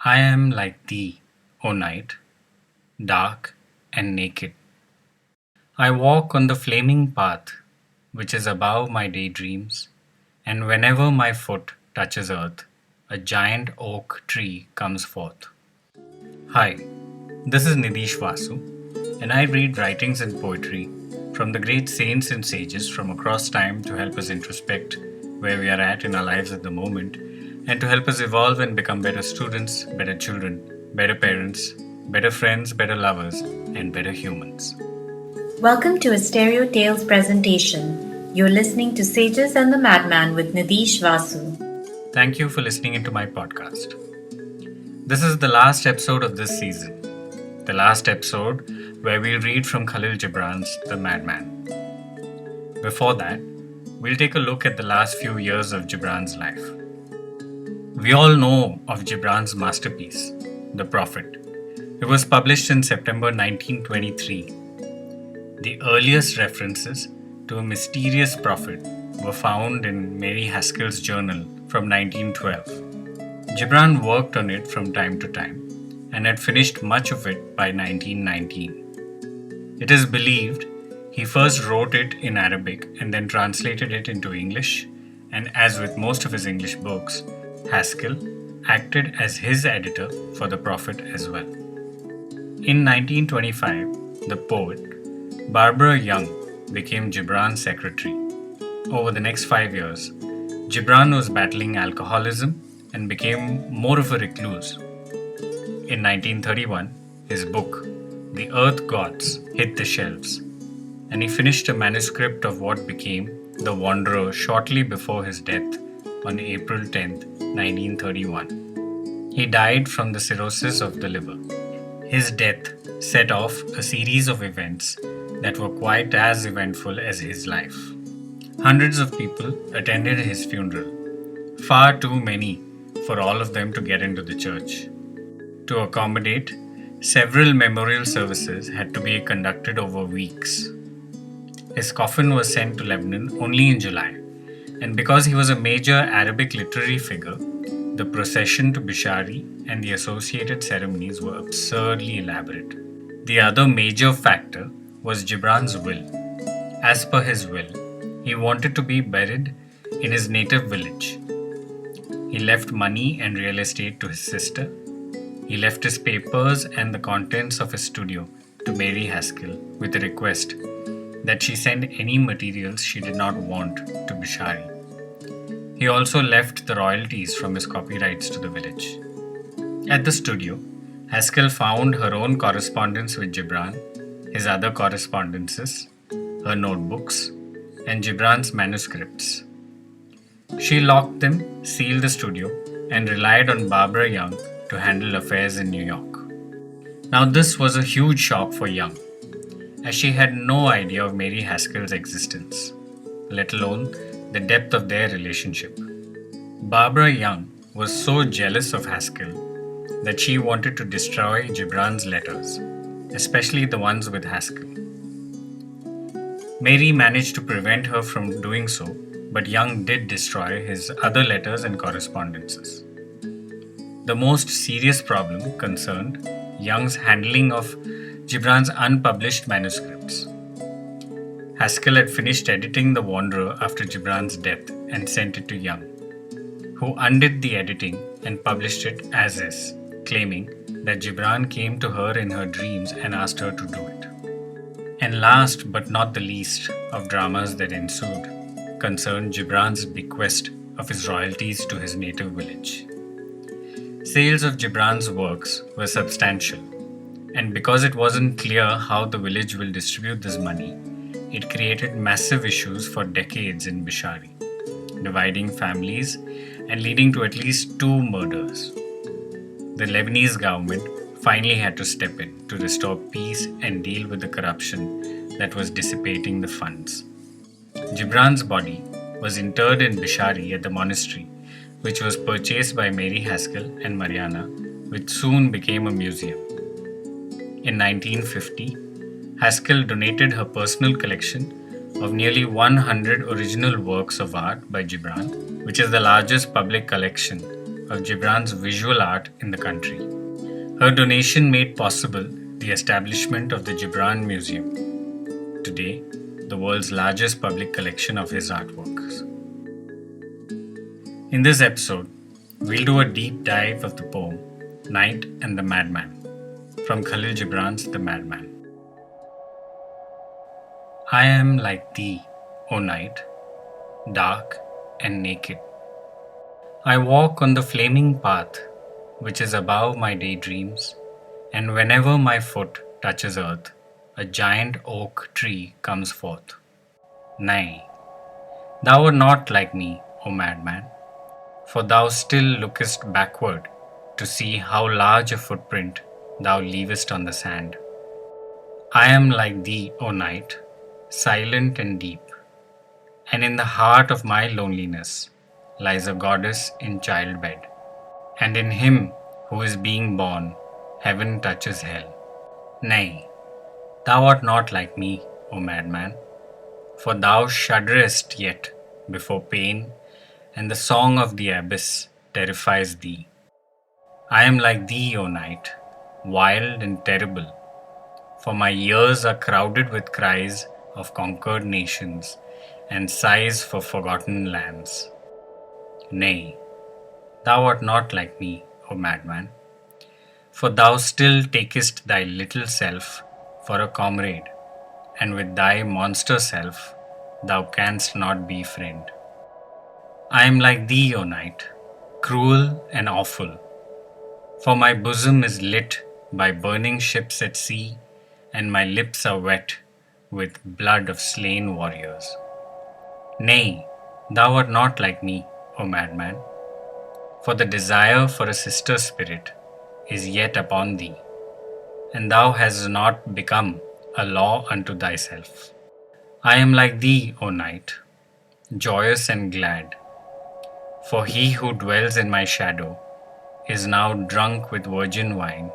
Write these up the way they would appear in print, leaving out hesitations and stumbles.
I am like thee, O night, dark and naked. I walk on the flaming path which is above my daydreams, and whenever my foot touches earth, a giant oak tree comes forth. Hi, this is Nidish Vasu, and I read writings and poetry from the great saints and sages from across time to help us introspect where we are at in our lives at the moment and to help us evolve and become better students, better children, better parents, better friends, better lovers, and better humans. Welcome to a Stereo Tales presentation. You're listening to Sages and the Madman with Nidish Vasu. Thank you for listening into my podcast. This is the last episode of this season, the last episode where we'll read from Khalil Gibran's The Madman. Before that, we'll take a look at the last few years of Gibran's life. We all know of Gibran's masterpiece, The Prophet. It was published in September 1923. The earliest references to a mysterious prophet were found in Mary Haskell's journal from 1912. Gibran worked on it from time to time and had finished much of it by 1919. It is believed he first wrote it in Arabic and then translated it into English, and as with most of his English books, Haskell acted as his editor for The Prophet as well. In 1925, the poet Barbara Young became Gibran's secretary. Over the next 5 years, Gibran was battling alcoholism and became more of a recluse. In 1931, his book, The Earth Gods, hit the shelves, and he finished a manuscript of what became The Wanderer shortly before his death on April 10, 1931. He died from the cirrhosis of the liver. His death set off a series of events that were quite as eventful as his life. Hundreds of people attended his funeral, far too many for all of them to get into the church. To accommodate, several memorial services had to be conducted over weeks. His coffin was sent to Lebanon only in July, and because he was a major Arabic literary figure, the procession to Bishari and the associated ceremonies were absurdly elaborate. The other major factor was Gibran's will. As per his will, he wanted to be buried in his native village. He left money and real estate to his sister. He left his papers and the contents of his studio to Mary Haskell with a request that she send any materials she did not want to Bishari. He also left the royalties from his copyrights to the village. At the studio, Haskell found her own correspondence with Gibran, his other correspondences, her notebooks, and Gibran's manuscripts. She locked them, sealed the studio, and relied on Barbara Young to handle affairs in New York. Now this was a huge shock for Young, as she had no idea of Mary Haskell's existence, let alone the depth of their relationship. Barbara Young was so jealous of Haskell that she wanted to destroy Gibran's letters, especially the ones with Haskell. Mary managed to prevent her from doing so, but Young did destroy his other letters and correspondences. The most serious problem concerned Young's handling of Gibran's unpublished manuscripts. Haskell had finished editing The Wanderer after Gibran's death and sent it to Young, who undid the editing and published it as is, claiming that Gibran came to her in her dreams and asked her to do it. And last but not the least of dramas that ensued concerned Gibran's bequest of his royalties to his native village. Sales of Gibran's works were substantial, and because it wasn't clear how the village will distribute this money, it created massive issues for decades in Bishari, dividing families and leading to at least 2 murders. The Lebanese government finally had to step in to restore peace and deal with the corruption that was dissipating the funds. Gibran's body was interred in Bishari at the monastery, which was purchased by Mary Haskell and Mariana, which soon became a museum. In 1950, Haskell donated her personal collection of nearly 100 original works of art by Gibran, which is the largest public collection of Gibran's visual art in the country. Her donation made possible the establishment of the Gibran Museum, today the world's largest public collection of his artworks. In this episode, we'll do a deep dive of the poem Night and the Madman from Khalil Gibran's The Madman. I am like thee, O night, dark and naked. I walk on the flaming path which is above my daydreams, and whenever my foot touches earth, a giant oak tree comes forth. Nay, thou art not like me, O madman, for thou still lookest backward to see how large a footprint thou leavest on the sand. I am like thee, O night, silent and deep, and in the heart of my loneliness lies a goddess in childbed, and in him who is being born, heaven touches hell. Nay, thou art not like me, O madman, for thou shudderest yet before pain, and the song of the abyss terrifies thee. I am like thee, O night, wild and terrible, for my ears are crowded with cries of conquered nations and sighs for forgotten lands. Nay, thou art not like me, O madman, for thou still takest thy little self for a comrade, and with thy monster self thou canst not be friend. I am like thee, O night, cruel and awful, for my bosom is lit by burning ships at sea, and my lips are wet with blood of slain warriors. Nay, thou art not like me, O madman, for the desire for a sister spirit is yet upon thee, and thou hast not become a law unto thyself. I am like thee, O night, joyous and glad, for he who dwells in my shadow is now drunk with virgin wine,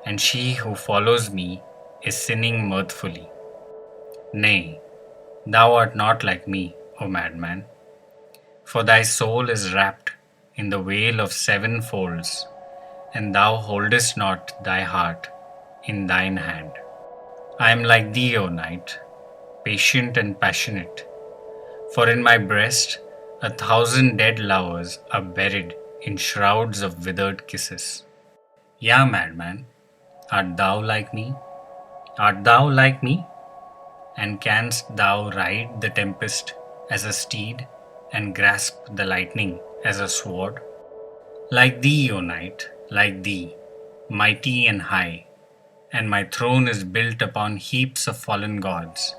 and she who follows me is sinning mirthfully. Nay, thou art not like me, O madman, for thy soul is wrapped in the veil of seven folds, and thou holdest not thy heart in thine hand. I am like thee, O night, patient and passionate, for in my breast 1,000 dead lovers are buried in shrouds of withered kisses. Yea, madman, art thou like me? Art thou like me? And canst thou ride the tempest as a steed, and grasp the lightning as a sword? Like thee, O night, like thee, mighty and high, and my throne is built upon heaps of fallen gods,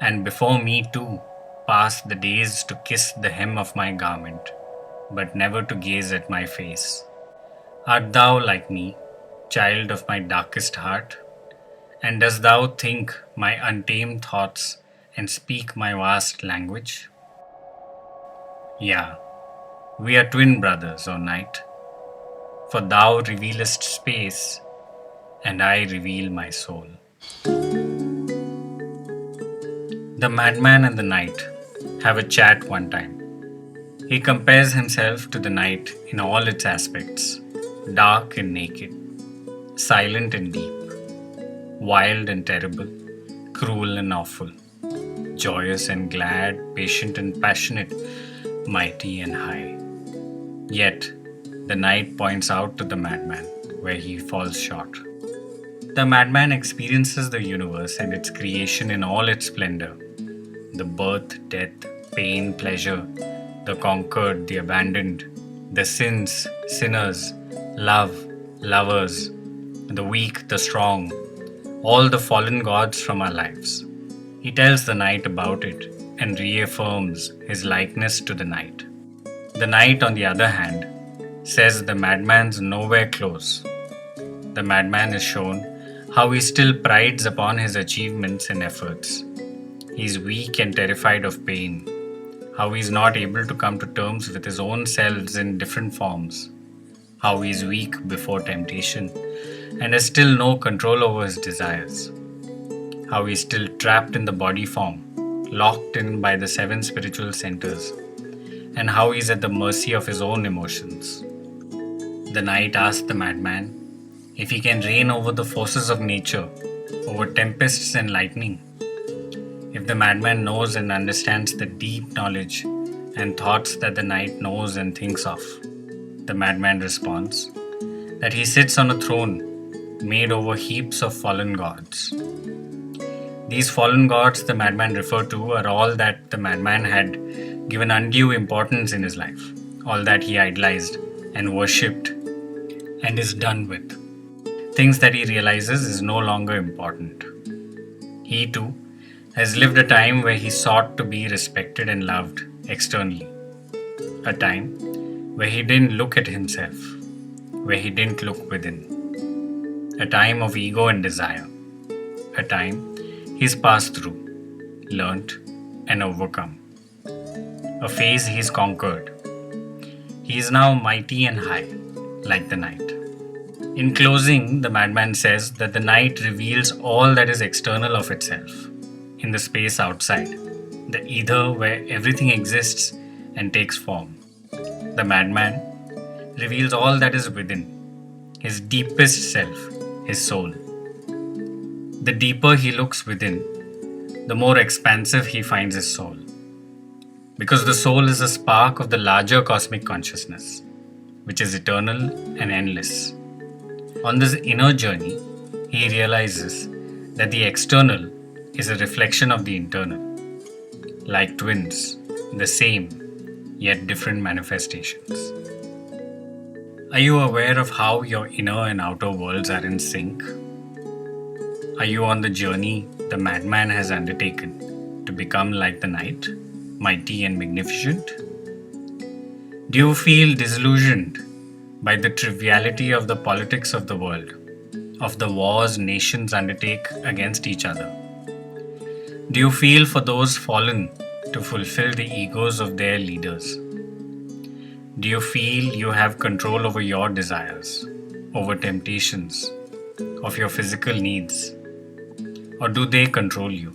and before me too pass the days to kiss the hem of my garment, but never to gaze at my face. Art thou like me, child of my darkest heart? And dost thou think my untamed thoughts and speak my vast language? Yea, we are twin brothers, O night, for thou revealest space, and I reveal my soul. The madman and the night have a chat one time. He compares himself to the night in all its aspects, dark and naked, silent and deep, wild and terrible, cruel and awful, joyous and glad, patient and passionate, mighty and high. Yet, the night points out to the madman where he falls short. The madman experiences the universe and its creation in all its splendor. The birth, death, pain, pleasure, the conquered, the abandoned, the sins, sinners, love, lovers, the weak, the strong, all the fallen gods from our lives. He tells the night about it and reaffirms his likeness to the night. The night, on the other hand, says the madman's nowhere close. The madman is shown how he still prides upon his achievements and efforts. He is weak and terrified of pain, how he is not able to come to terms with his own selves in different forms, how he is weak before temptation and has still no control over his desires, how he is still trapped in the body form, locked in by the 7 spiritual centers, and how he is at the mercy of his own emotions, the knight asks the madman if he can reign over the forces of nature, over tempests and lightning. If the madman knows and understands the deep knowledge and thoughts that the knight knows and thinks of, the madman responds that he sits on a throne made over heaps of fallen gods. These fallen gods the madman referred to are all that the madman had given undue importance in his life, all that he idolized and worshipped and is done with. Things that he realizes is no longer important. He too has lived a time where he sought to be respected and loved externally. A time where he didn't look at himself, where he didn't look within. A time of ego and desire. A time he's passed through, learnt, and overcome. A phase he's conquered. He is now mighty and high, like the knight. In closing, the madman says that the night reveals all that is external of itself, in the space outside, the ether where everything exists and takes form. The madman reveals all that is within, his deepest self, his soul. The deeper he looks within, the more expansive he finds his soul. Because the soul is a spark of the larger cosmic consciousness, which is eternal and endless. On this inner journey, he realizes that the external is a reflection of the internal, like twins, the same, yet different manifestations. Are you aware of how your inner and outer worlds are in sync? Are you on the journey the madman has undertaken to become like the knight, mighty and magnificent? Do you feel disillusioned by the triviality of the politics of the world, of the wars nations undertake against each other? Do you feel for those fallen to fulfill the egos of their leaders? Do you feel you have control over your desires, over temptations, of your physical needs? Or do they control you?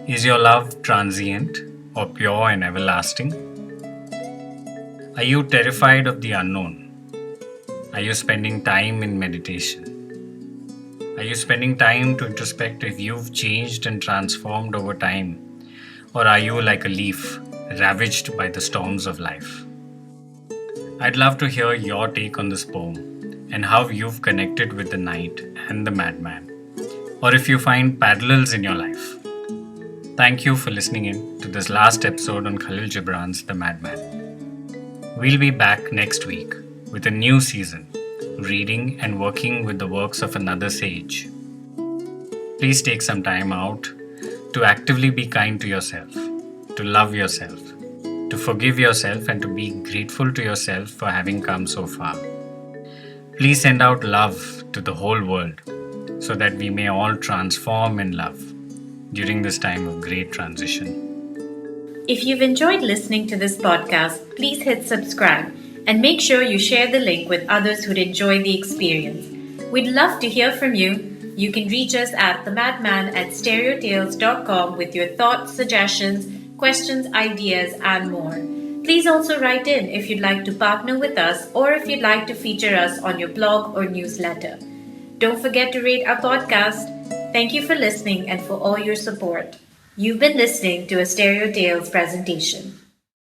Is your love transient or pure and everlasting? Are you terrified of the unknown? Are you spending time in meditation? Are you spending time to introspect if you've changed and transformed over time? Or are you like a leaf ravaged by the storms of life? I'd love to hear your take on this poem and how you've connected with the knight and the madman, or if you find parallels in your life. Thank you for listening in to this last episode on Khalil Gibran's The Madman. We'll be back next week with a new season, reading and working with the works of another sage. Please take some time out to actively be kind to yourself, to love yourself, to forgive yourself, and to be grateful to yourself for having come so far. Please send out love to the whole world so that we may all transform in love during this time of great transition. If you've enjoyed listening to this podcast, please hit subscribe and make sure you share the link with others who'd enjoy the experience. We'd love to hear from you. You can reach us at themadman@stereotales.com with your thoughts, suggestions, questions, ideas, and more. Please also write in if you'd like to partner with us or if you'd like to feature us on your blog or newsletter. Don't forget to rate our podcast. Thank you for listening and for all your support. You've been listening to a Stereo Tales presentation.